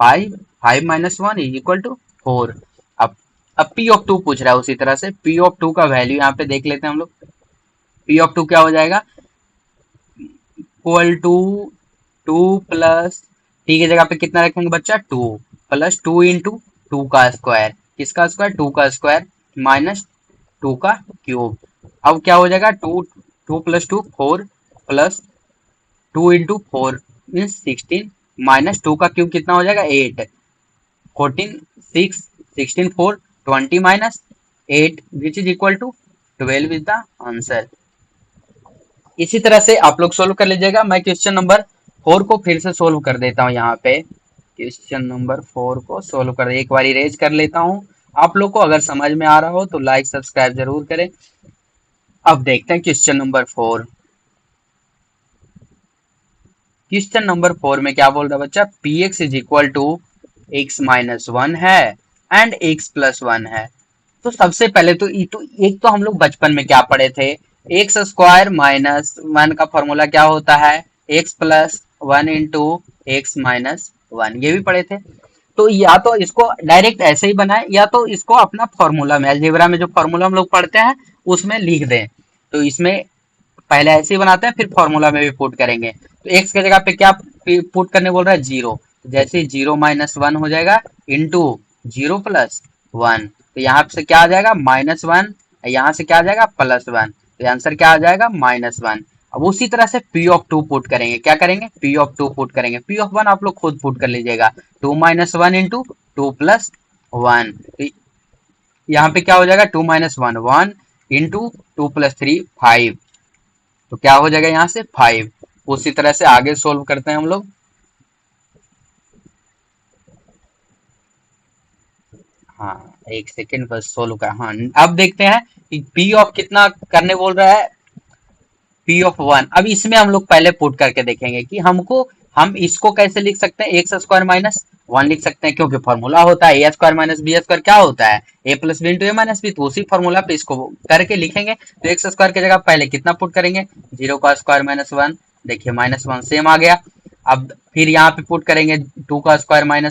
5, 5 - 1 = 4। अब P(2) पूछ रहा है, उसी तरह से P(2) का वैल्यू यहाँ पे देख लेते हैं हम लोग। P(2) क्या हो जाएगा, इक्वल टू 2 प्लस टी की जगह पे कितना रखेंगे बच्चा, 2 प्लस 2 इंटू 2 का स्क्वायर, किसका स्क्वायर, 2 का स्क्वायर, माइनस 2 का क्यूब। अब क्या हो जाएगा, 2 2 + 2 4 प्लस 2 इंटू 4 मीन 16, माइनस 2 का क्यूब कितना हो जाएगा, 8, 14 6 16 4 20 minus 8 which is equal to 12 is the answer. इसी तरह से आप लोग सोल्व कर लीजिएगा। मैं क्वेश्चन नंबर 4 को फिर से सोल्व कर देता हूँ। यहाँ पे क्वेश्चन नंबर 4 को सोल्व कर एक बार इरेज कर लेता हूँ। आप लोग को अगर समझ में आ रहा हो तो लाइक सब्सक्राइब जरूर करें। अब देखते हैं क्वेश्चन नंबर 4। क्वेश्चन नंबर 4 में क्या बोल रहा है बच्चा, px is equal to x-1 है एंड x+1 है। तो सबसे पहले तो एक तो हम लोग बचपन में क्या पढ़े थे, x² - 1 का फॉर्मूला क्या होता है, x+1 इंटू x-1, ये भी पढ़े थे। तो या तो इसको डायरेक्ट ऐसे ही बनाए, या तो इसको अपना फॉर्मूला में, अलजेब्रा में जो फॉर्मूला हम लोग पढ़ते हैं उसमें लिख दें। तो इसमें पहले ऐसे ही बनाते हैं, फिर फॉर्मूला में भी पुट करेंगे। तो एक्स के जगह पे क्या पुट करने बोल रहा है, 0। जैसे 0 - 1 हो जाएगा इंटू 0 + 1, तो यहाँ से क्या आ जाएगा, -1, यहाँ से क्या आ जाएगा, +1, तो आंसर क्या आ जाएगा, -1। अब उसी तरह से P(2) पुट करेंगे, क्या करेंगे, P(2) पुट करेंगे। P(1) आप लोग खुद पुट कर लीजिएगा, 2 - 1 इंटू 2 + 1, तो यहाँ पे क्या हो जाएगा, 2 - 1 1 इंटू 2 + 3 5, तो क्या हो जाएगा यहाँ से 5। उसी तरह से आगे सोल्व करते हैं हम लोग। हाँ एक सेकेंड बस सोल्व का, हाँ अब देखते हैं कि पी ऑफ कितना करने बोल रहा है, P(1). अब इसमें हम लोग पहले पुट करके देखेंगे कि हम इसको कैसे लिख सकते हैं, x² - 1 लिख सकते हैं, क्योंकि फॉर्मूला होता है a² - b² क्या होता है, a+b इंटू a-b, तो उसी फॉर्मूला पे इसको करके लिखेंगे। तो x² की जगह पहले कितना पुट करेंगे, 0² - 1, देखिए -1 सेम आ गया। अब फिर यहाँ पे पुट करेंगे 2² -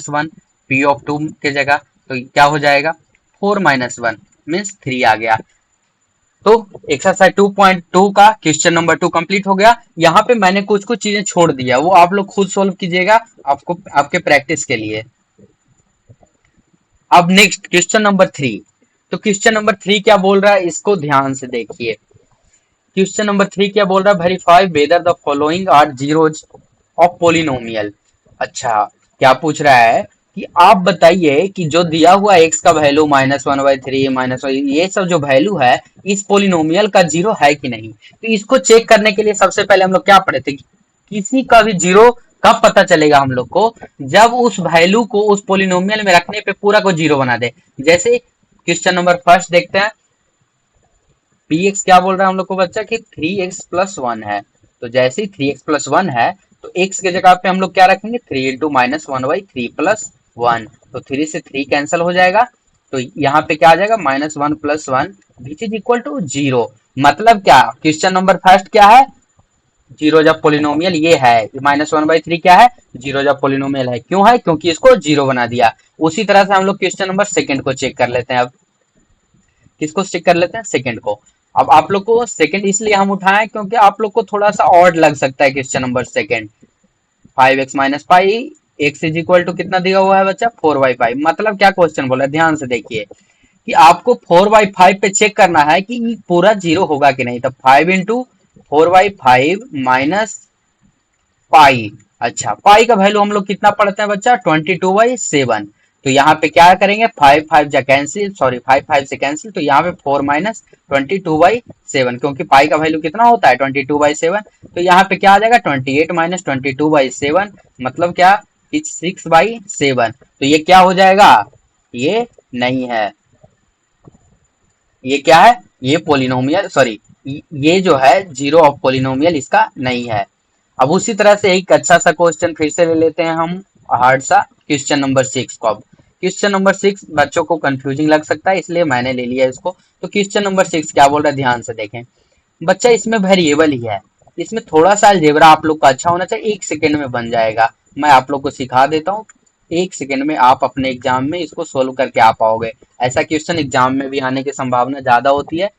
1 P(2) के जगह, तो क्या हो जाएगा, 4 - 1 मीन्स 3 आ गया। तो एक्सरसाइज 2.2 का क्वेश्चन नंबर 2 कंप्लीट हो गया। यहाँ पे मैंने कुछ कुछ चीजें छोड़ दिया, वो आप लोग खुद सोल्व कीजिएगा, आपको आपके प्रैक्टिस के लिए। अब नेक्स्ट क्वेश्चन नंबर 3। तो क्वेश्चन नंबर 3 क्या बोल रहा है, इसको ध्यान से देखिए। क्वेश्चन नंबर 3 क्या बोल रहा है, verify whether the following are zeros of polynomial. अच्छा, क्या पूछ रहा है कि आप बताइए कि जो दिया हुआ x का वैल्यू -1/3 ये सब जो वैल्यू है, इस पोलिनोमियल का जीरो है कि नहीं। तो इसको चेक करने के लिए सबसे पहले हम लोग क्या पढ़े थे, किसी का भी जीरो कब पता चलेगा हम लोग को, जब उस वैल्यू को उस पोलिनोमियल में रखने पे पूरा को जीरो बना दे। जैसे क्वेश्चन नंबर फर्स्ट देखते हैं, px क्या बोल रहा है हम लोग को बच्चा कि 3x+1 है। तो जैसे ही 3x+1 है, तो x के जगह पे हम लोग क्या रखेंगे, 3 इंटू -1/3 + 1, तो 3 से 3 कैंसिल हो जाएगा। तो यहाँ पे क्या आ जाएगा, -1 + 1 विच इज इक्वल टू 0। मतलब क्या, क्वेश्चन नंबर फर्स्ट क्या है, जीरो जब पोलिनोमियल ये है, -1/3 क्या है, जीरो जब पोलिनोमियल है। क्यों है, क्योंकि इसको जीरो बना दिया। उसी तरह से हम लोग क्वेश्चन नंबर सेकंड को चेक कर लेते हैं। अब किसको चेक कर लेते हैं, सेकंड को। अब आप लोग को सेकंड इसलिए हम उठाएं क्योंकि आप लोग को थोड़ा सा ऑड लग सकता है question number second. 5x - 5 x is equal to कितना दिया हुआ है बच्चा, 4/5। मतलब क्या क्वेश्चन बोला है, ध्यान से देखिए कि आपको 4/5 पे चेक करना है कि पूरा जीरो होगा कि नहीं। तो 5 इंटू 4/5 माइनस पाई। अच्छा, पाई का वैल्यू हम लोग कितना पढ़ते हैं बच्चा, 22/7। तो यहाँ पे क्या करेंगे, 5 5 जा कैंसिल, सॉरी 5 5 से कैंसिल, तो यहाँ पे 4 - 22/7 7, क्योंकि पाई का वैल्यू कितना होता है 22/7। तो यहाँ पे क्या आ जाएगा 28 माइनस 22/7, मतलब क्या कि 6/7। तो ये क्या हो जाएगा, ये नहीं है, ये क्या है, ये पोलिनोमियल सॉरी, ये जो है जीरो ऑफ पोलिनोमियल इसका नहीं है। अब उसी तरह से एक अच्छा सा क्वेश्चन फिर से ले लेते हैं हम, हार्ड सा, क्वेश्चन नंबर 6 को। अब क्वेश्चन नंबर 6 बच्चों को कंफ्यूजिंग लग सकता है, इसलिए मैंने ले लिया इसको। तो क्वेश्चन नंबर 6 क्या बोल रहा है, ध्यान से देखें बच्चा। इसमें वेरिएबल ही है, इसमें थोड़ा सा अलजेब्रा आप लोग का अच्छा होना चाहिए, 1 सेकेंड में बन जाएगा। मैं आप लोग को सिखा देता हूँ, 1 सेकेंड में आप अपने एग्जाम में इसको सोल्व करके आ पाओगे। ऐसा क्वेश्चन एग्जाम में भी आने की संभावना ज्यादा होती है।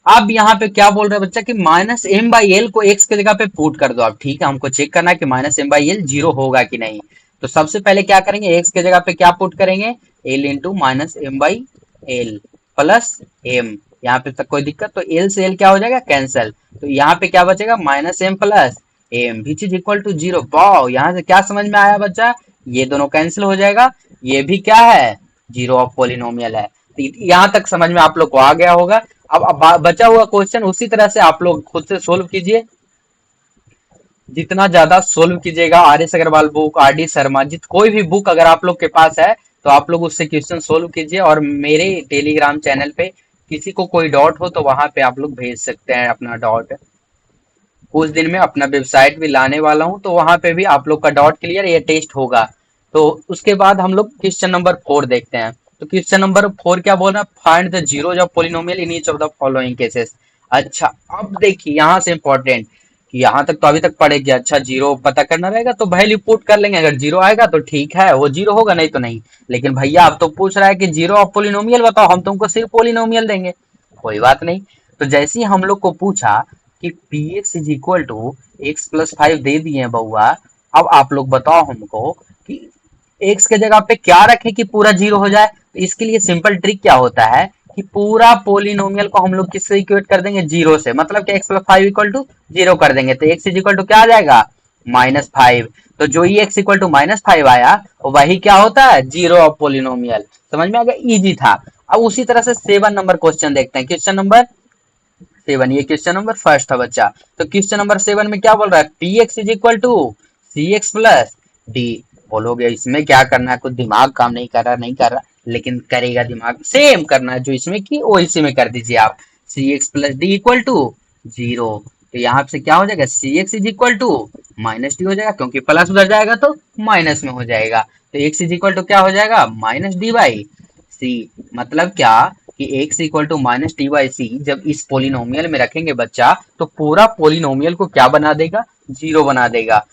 अब यहाँ पे क्या बोल रहे हैं बच्चा कि -m/l को x की जगह पे पुट कर दो। अब ठीक है, हमको चेक करना है कि -m/l जीरो होगा कि नहीं। तो सबसे पहले क्या करेंगे, x की जगह पे क्या पुट करेंगे, l into -m/l plus m। यहाँ पे तक कोई दिक्कत, तो l से l क्या हो जाएगा, कैंसल। तो यहाँ पे क्या बचेगा, -m plus m which is equal to 0। Wow, यहाँ से क्या समझ में आया बच्चा, ये दोनों कैंसिल हो जाएगा, ये भी क्या है, जीरो ऑफ पोलिनोमियल है। तो यहाँ तक समझ में आप लोग को आ गया होगा। अब बचा हुआ क्वेश्चन उसी तरह से आप लोग खुद से सोल्व कीजिए। जितना ज्यादा सोल्व कीजिएगा, R S Agarwal book, R D Sharma, जित कोई भी बुक अगर आप लोग के पास है तो आप लोग उससे क्वेश्चन सोल्व कीजिए। और मेरे टेलीग्राम चैनल पे किसी को कोई डाउट हो तो वहां पे आप लोग भेज सकते हैं अपना डाउट। कुछ दिन में अपना वेबसाइट भी लाने वाला हूं, तो वहां पे भी आप लोग का डाउट क्लियर, ये टेस्ट होगा। तो उसके बाद हम लोग क्वेश्चन नंबर 4 देखते हैं। तो क्वेश्चन नंबर 4 क्या बोल रहा है, find the zeros of polynomial in each of the following cases. अच्छा, अब देखिए यहाँ से इंपॉर्टेंट कि यहाँ तक तो अभी तक पढ़े गया। अच्छा, जीरो पता करना रहेगा तो वैल्यू पुट कर लेंगे, अगर जीरो आएगा तो ठीक है, वो जीरो होगा, नहीं तो नहीं। लेकिन भैया अब तो पूछ रहा है कि जीरो ऑफ पोलिनोमियल बताओ, हम तुमको सिर्फ पोलिनोमियल देंगे, कोई बात नहीं। तो जैसे ही हम लोग को पूछा कि p x is equal to x+5 दे दिए बउआ, अब आप लोग बताओ हमको कि x के जगह पे क्या रखें कि पूरा जीरो हो जाए। तो इसके लिए सिंपल ट्रिक क्या होता है कि पूरा पोलिनोमियल को हम लोग किससे इक्वेट कर देंगे, जीरो से, मतलब कि x+5 इक्वल टू जीरो कर देंगे। तो x इज इक्वल टू क्या आ जाएगा, -5। तो जो ही x इक्वल टू -5 आया वही क्या होता है, जीरो ऑफ पोलिनोमियल। समझ में आ गया, इजी था। अब उसी तरह से 7 नंबर क्वेश्चन देखते हैं, क्वेश्चन नंबर 7, ये क्वेश्चन नंबर फर्स्ट था बच्चा। तो क्वेश्चन नंबर 7 में क्या बोल रहा है, p x is equal to c x plus d. बोलोगे इसमें क्या करना है, कुछ दिमाग काम नहीं कर रहा, नहीं कर रहा, लेकिन करेगा दिमाग, सेम करना है जो इसमें की वो इसी में कर दीजिए आप। C x plus d equal to 0। तो यहाँ से क्या हो जाएगा, c x is equal to minus d हो जाएगा, क्योंकि प्लस उधर जाएगा तो माइनस में हो जाएगा। तो एक्स इज इक्वल टू क्या हो जाएगा, -d/c। मतलब क्या कि x इक्वल टू -t/c जब इस पोलिनोमियल में रखेंगे बच्चा, तो पूरा पोलिनोमियल को क्या बना देगा, जीरो बना देगा।